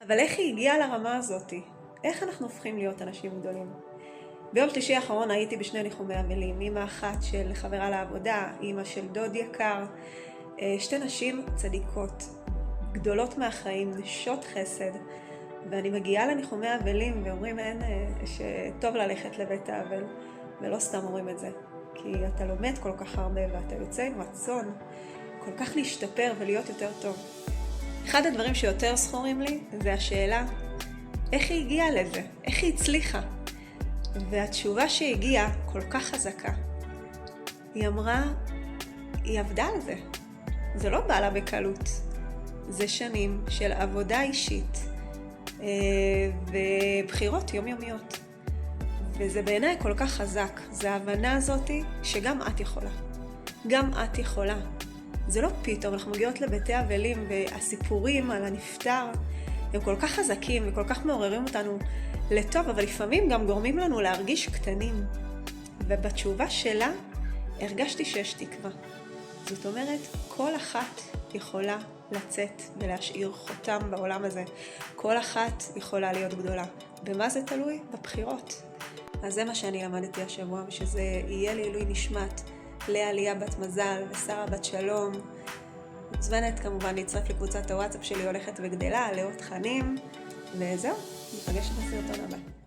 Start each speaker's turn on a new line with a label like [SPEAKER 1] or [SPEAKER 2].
[SPEAKER 1] אבל איך היא הגיעה לרמה הזאת? איך אנחנו הופכים להיות אנשים גדולים? ביום שלישי האחרון הייתי בשני ניחומי אבלים, אמא אחת של חברה לעבודה, אמא של דוד יקר, שתי נשים צדיקות, גדולות מהחיים, נשות חסד, ואני מגיעה לניחומי אבלים ואומרים להן שטוב ללכת לבית האבל, ולא סתם אומרים את זה, כי אתה לומד כל כך הרבה ואתה יוצא עם רצון כל כך להשתפר ולהיות יותר טוב. אחד הדברים שיותר זכורים לי זה השאלה, איך היא הגיעה לזה? איך היא הצליחה? והתשובה שהגיעה כל כך חזקה. היא אמרה, היא עבדה על זה. זה לא בא לה בקלות. זה שנים של עבודה אישית ובחירות יומיומיות. וזה בעיניי כל כך חזק. זה ההבנה הזאת שגם את יכולה. גם את יכולה. זה לא פתאום, אנחנו מגיעות לבתי אבלים והסיפורים על הנפטר הם כל כך חזקים וכל כך מעוררים אותנו לטוב, אבל לפעמים גם גורמים לנו להרגיש קטנים. ובתשובה שלה הרגשתי שיש תקווה. זאת אומרת, כל אחת יכולה לצאת ולהשאיר חותם בעולם הזה. כל אחת יכולה להיות גדולה. במה זה תלוי? בבחירות. אז זה מה שאני למדתי השבוע, ושזה יהיה לעילוי נשמת לאה בת מזל ושרה בת שלום. מוזמנת כמובן להצטרף לקבוצת הוואטסאפ שלי הולכת וגדלה, לעוד תכנים, וזהו, נפגש בסרטון הבא.